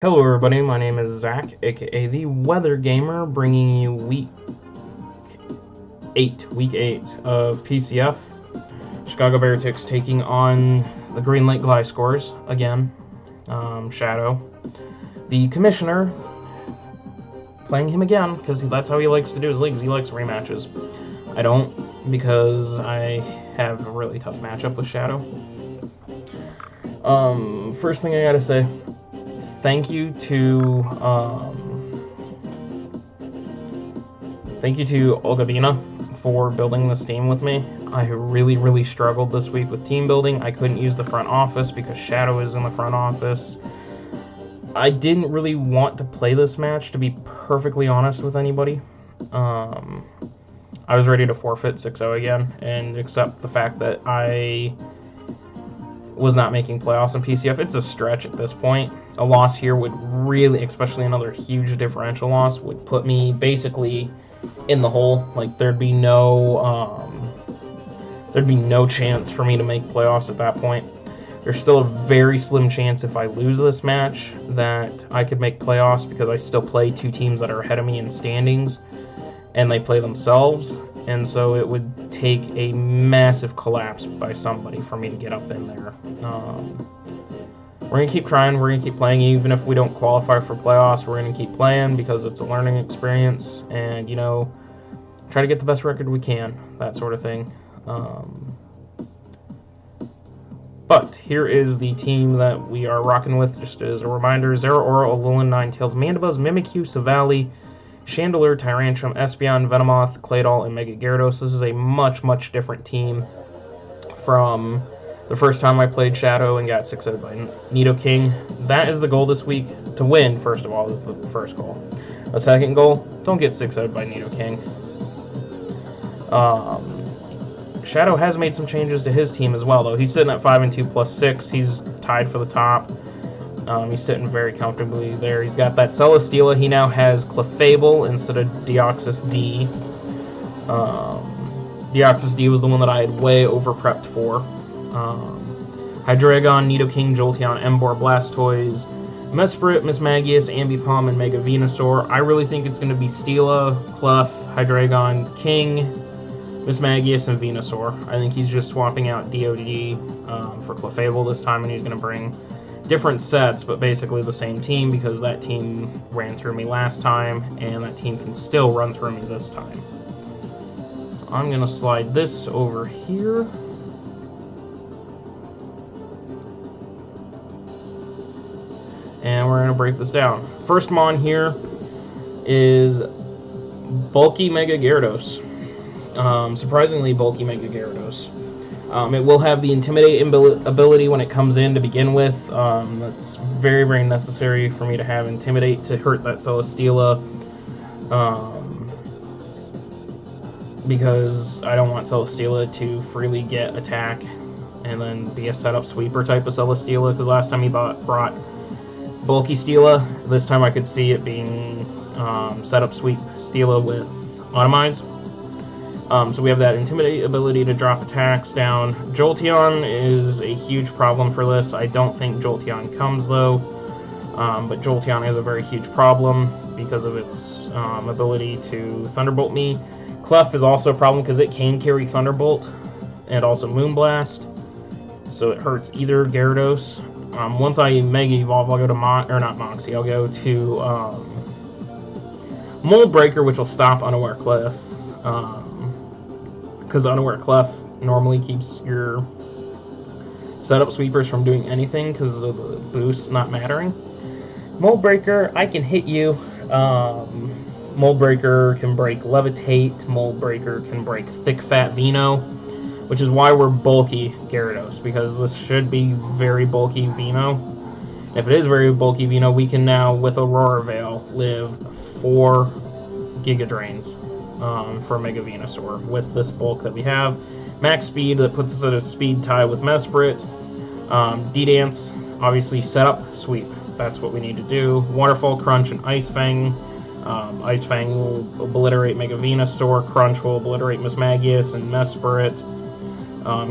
Hello everybody, my name is Zach, aka the Weather Gamer, bringing you week 8 of PCF. Chicago Beartics taking on the Green Lake Gliscors again. Shadow. The Commissioner playing him again, because that's how he likes to do his leagues. He likes rematches. I don't, because I have a really tough matchup with Shadow. First thing I gotta say, thank you to Olgavina for building this team with me. I really struggled this week with team building. I couldn't use the front office because Shadow is in the front office. I didn't really want to play this match, to be perfectly honest with anybody. I was ready to forfeit 6-0 again and accept the fact that I was not making playoffs in PCF. It's a stretch at this point. A loss here would really, especially another huge differential loss, would put me basically in the hole. Like there'd be no chance for me to make playoffs at that point. There's still a very slim chance if I lose this match that I could make playoffs, because I still play two teams that are ahead of me in standings and they play themselves, and so it would take a massive collapse by somebody for me to get up in there. We're going to keep trying, we're going to keep playing, even if we don't qualify for playoffs, we're going to keep playing because it's a learning experience, and, you know, try to get the best record we can, that sort of thing. But here is the team that we are rocking with, just as a reminder: Zeraora, Alolan, Ninetales, Mandibuzz, Mimikyu, Savali, Chandelure, Tyrantrum, Espeon, Venomoth, Claydol, and Mega Gyarados. This is a much different team from the first time I played Shadow and got 6-0 by Nidoking. That is the goal this week. To win, first of all, is the first goal. A second goal, don't get 6-0 by Nidoking. Shadow has made some changes to his team as well, though. He's sitting at 5-2 plus 6. He's tied for the top. He's sitting very comfortably there. He's got that Celesteela. He now has Clefable instead of Deoxys D. Deoxys D was the one that I had way over-prepped for. Hydreigon, Nidoking, Jolteon, Emboar, Blastoise, Mesprit, Mismagius, Ambipom, and Mega Venusaur. I really think it's going to be Steela, Clef, Hydreigon, King, Mismagius, and Venusaur. I think he's just swapping out DOD for Clefable this time, and he's going to bring different sets, but basically the same team, because that team ran through me last time, and that team can still run through me this time. So I'm going to slide this over here. And we're going to break this down. First mon here is bulky Mega Gyarados. Surprisingly bulky Mega Gyarados. It will have the Intimidate ability when it comes in to begin with. That's very necessary for me to have Intimidate to hurt that Celesteela. Because I don't want Celesteela to freely get attack and then be a setup sweeper type of Celesteela, because last time he brought bulky Steela, this time I could see it being setup sweep Steela with Automize. So we have that Intimidate ability to drop attacks down. Jolteon is a huge problem for this. I don't think Jolteon comes, though. But Jolteon is a very huge problem because of its ability to Thunderbolt me. Clef is also a problem because it can carry Thunderbolt and also Moonblast. So it hurts either Gyarados. Once I Mega Evolve, I'll go to Moxie. I'll go to Mold Breaker, which will stop Unaware Clef. Because Unaware Clef normally keeps your setup sweepers from doing anything because of the boost not mattering. Mold Breaker, I can hit you. Mold Breaker can break Levitate. Mold Breaker can break Thick Fat Veno, which is why we're bulky Gyarados, because this should be very bulky Veno. If it is very bulky Veno, we can now, with Aurora Veil, live 4 Giga Drains. For Mega Venusaur with this bulk that we have. Max speed, that puts us at a speed tie with Mesprit. D-Dance, obviously setup, sweep. That's what we need to do. Waterfall, Crunch, and Ice Fang. Ice Fang will obliterate Mega Venusaur. Crunch will obliterate Mismagius and Mesprit.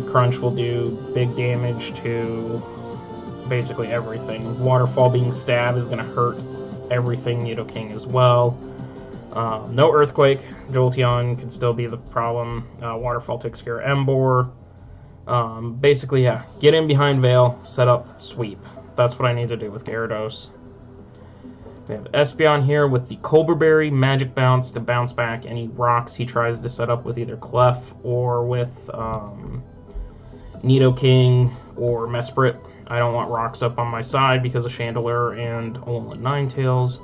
Crunch will do big damage to basically everything. Waterfall being stab is going to hurt everything Nidoking as well. No Earthquake. Jolteon could still be the problem. Waterfall takes care of Emboar. Basically, yeah, get in behind Veil, set up, sweep. That's what I need to do with Gyarados. We have Espeon here with the Colbur Berry, Magic Bounce to bounce back any rocks he tries to set up with either Clef or with Nidoking or Mesprit. I don't want rocks up on my side because of Chandelure and Alolan Ninetales.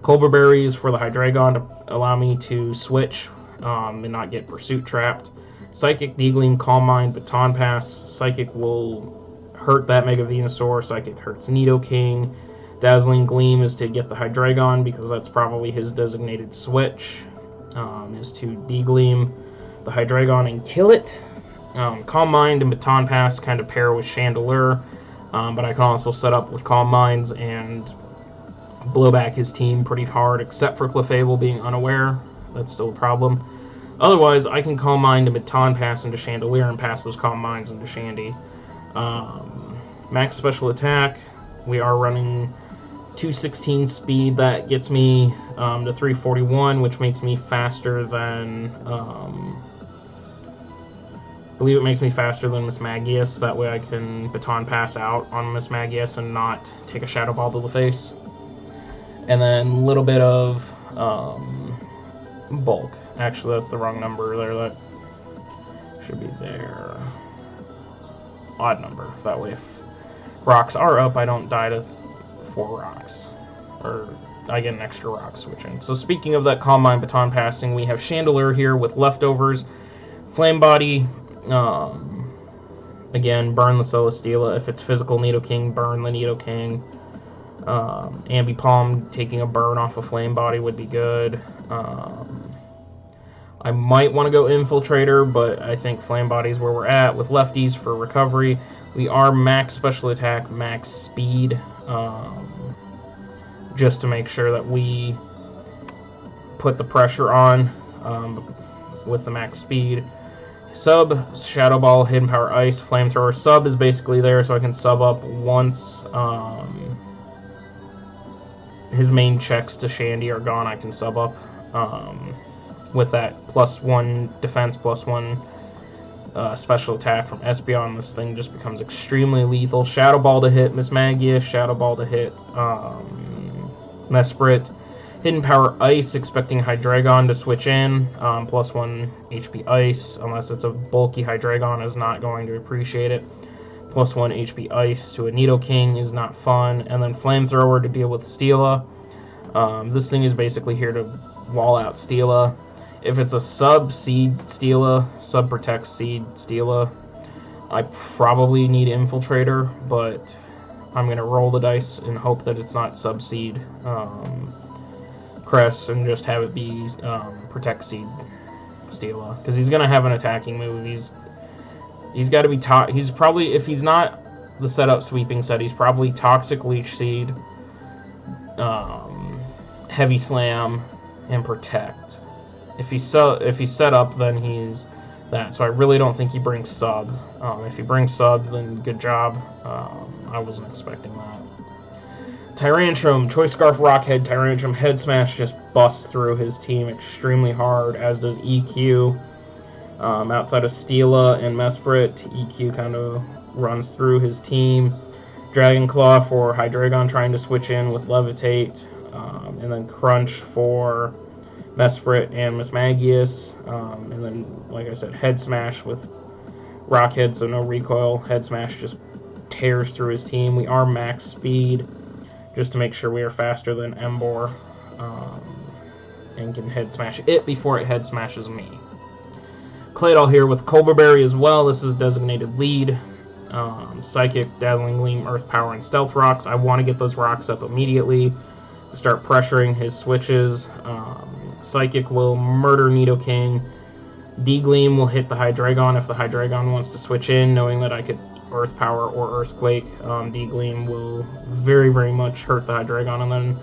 Colbur Berry is for the Hydreigon to allow me to switch and not get Pursuit trapped. Psychic, D-Gleam, Calm Mind, Baton Pass. Psychic will hurt that Mega Venusaur. Psychic hurts Nidoking. Dazzling Gleam is to get the Hydreigon because that's probably his designated switch. Is to D-Gleam the Hydreigon and kill it. Calm Mind and Baton Pass kind of pair with Chandelure, but I can also set up with Calm Minds and blow back his team pretty hard, except for Clefable being unaware. That's still a problem. Otherwise, I can Calm Mind and Baton Pass into Chandelure and pass those Calm Minds into Shandy. Max Special Attack, we are running 216 speed. That gets me to 341, which makes me faster than... I believe it makes me faster than Miss Magius. That way I can Baton Pass out on Miss Magius and not take a Shadow Ball to the face. And then a little bit of bulk. Actually, that's the wrong number there. That should be there. Odd number. That way if rocks are up, I don't die to 4 rocks. Or I get an extra rock switching. So speaking of that Calm Mind Baton Passing, we have Chandelure here with leftovers. Flame Body. Again, burn the Celesteela. If it's physical Nidoking, burn the Nidoking. Ambipom taking a burn off a Flame Body would be good. I might want to go Infiltrator, but I think Flame Body is where we're at with lefties for recovery. We are max special attack, max speed, just to make sure that we put the pressure on with the max speed. Sub, Shadow Ball, Hidden Power Ice, Flamethrower. Sub is basically there so I can sub up once his main checks to Shandy are gone. I can sub up with that +1 defense, +1 special attack from Espeon. This thing just becomes extremely lethal. Shadow Ball to hit Miss Magius, Shadow Ball to hit Mesprit. Hidden Power Ice, expecting Hydreigon to switch in, +1 HP Ice, unless it's a bulky Hydreigon, is not going to appreciate it. +1 HP Ice to a Nidoking is not fun, and then Flamethrower to deal with Steela. This thing is basically here to wall out Steela. If it's a sub-seed Steela, sub-protect seed Steela, I probably need Infiltrator, but I'm going to roll the dice and hope that it's not sub-seed Crest and just have it be Protect Seed Steela, because he's going to have an attacking move. He's got to be he's probably, if he's not the setup sweeping set, he's probably Toxic Leech Seed, Heavy Slam, and Protect. If he's set up, then he's that. So I really don't think he brings sub. If he brings sub, then good job. I wasn't expecting that. Tyrantrum, Choice Scarf, Rockhead, Tyrantrum, Head Smash just busts through his team extremely hard, as does EQ. Outside of Steela and Mesprit, EQ kind of runs through his team. Dragon Claw for Hydreigon trying to switch in with Levitate, and then Crunch for Mesprit and Miss Magius, and then, like I said, Head Smash with Rockhead, so no recoil. Head Smash just tears through his team. We are max speed, just to make sure we are faster than Emboar, and can Head Smash it before it Head Smashes me. Claydol here with Colbur Berry as well. This is designated lead. Psychic, Dazzling Gleam, Earth Power, and Stealth Rocks. I want to get those rocks up immediately to start pressuring his switches. Psychic will murder Nidoking. D-Gleam will hit the Hydreigon if the Hydreigon wants to switch in, knowing that I could Earth Power or Earthquake. D-Gleam will very, very much hurt the Hydreigon, and then,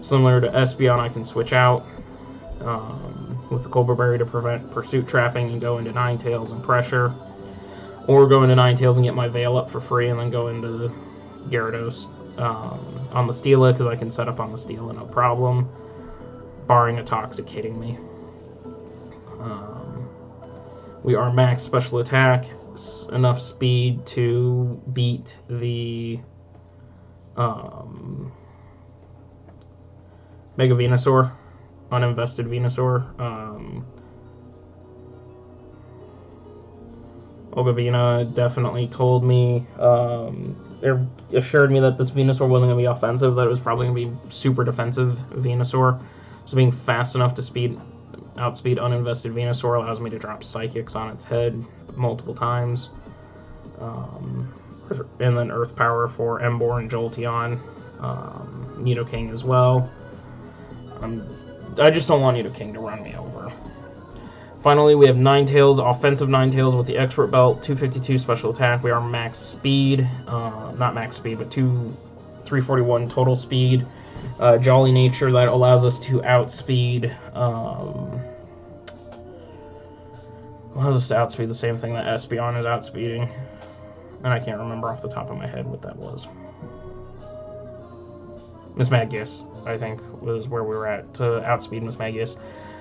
similar to Espeon, I can switch out with the Colbur Berry to prevent Pursuit trapping and go into Ninetales and pressure. Or go into Ninetales and get my Veil up for free and then go into Gyarados on the Steela, because I can set up on the Steela no problem, barring a Toxic hitting me. We are max special attack, enough speed to beat the Mega Venusaur, uninvested Venusaur. Ogavina definitely told me, they assured me that this Venusaur wasn't going to be offensive, that it was probably going to be super defensive Venusaur. So being fast enough to outspeed uninvested Venusaur allows me to drop Psychics on its head multiple times. And then Earth Power for Emboar and Jolteon. Nidoking as well. I just don't want Nidoking to run me over. Finally, we have Ninetales, offensive Ninetales with the Expert Belt, 252 special attack. We are max speed, not max speed, but 341 total speed. Jolly Nature, that allows us to outspeed, the same thing that Espeon is outspeeding. And I can't remember off the top of my head what that was. Mismagius, I think, was where we were at to outspeed Mismagius.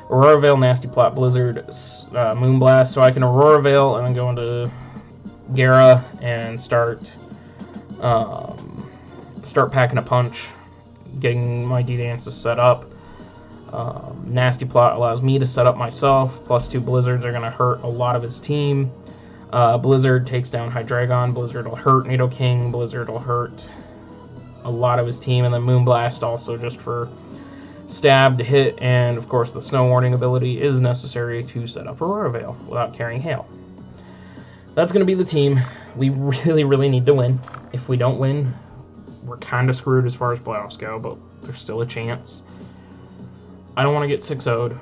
Aurora Veil, Nasty Plot, Blizzard, Moonblast. So I can Aurora Veil and then go into Gara and start packing a punch, getting my D-Dances set up. Nasty Plot allows me to set up myself. Plus 2 Blizzards are going to hurt a lot of his team. Blizzard takes down Hydreigon. Blizzard will hurt Nidoking. Blizzard will hurt a lot of his team. And then Moonblast also just for stab to hit. And of course the Snow Warning ability is necessary to set up Aurora Veil without carrying Hail. That's going to be the team. We really, really need to win. If we don't win, we're kind of screwed as far as playoffs go, but there's still a chance. I don't want to get 6-0'd.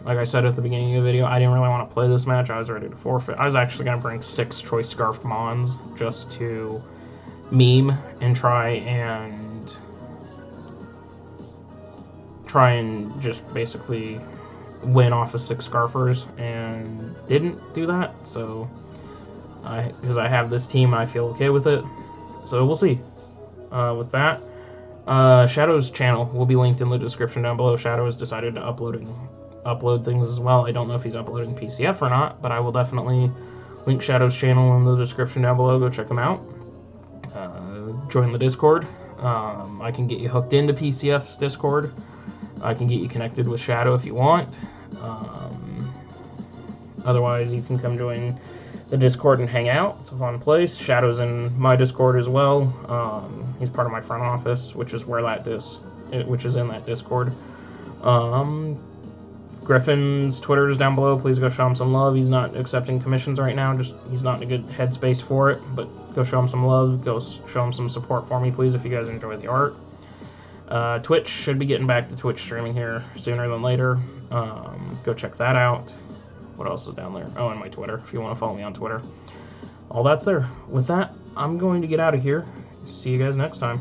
Like I said at the beginning of the video, I didn't really want to play this match. I was ready to forfeit. I was actually going to bring 6 Choice Scarf Mons just to meme and try and just basically win off of 6 Scarfers, and didn't do that. So, because I have this team, I feel okay with it. So we'll see. With that, Shadow's channel will be linked in the description down below. Shadow has decided to upload things as well. I don't know if he's uploading PCF or not, but I will definitely link Shadow's channel in the description down below. Go check him out. Join the Discord. I can get you hooked into PCF's Discord. I can get you connected with Shadow if you want. Otherwise, you can come join the Discord and hang out. It's a fun place. Shadow's in my Discord as well. He's part of my front office, which is where which is in that Discord. Griffin's Twitter is down below. Please go show him some love. He's not accepting commissions right now. He's not in a good headspace for it, but go show him some love. Go show him some support for me, please, if you guys enjoy the art. Twitch, should be getting back to Twitch streaming here sooner than later. Go check that out. What else is down there? Oh, and my Twitter, if you want to follow me on Twitter. All that's there. With that, I'm going to get out of here. See you guys next time.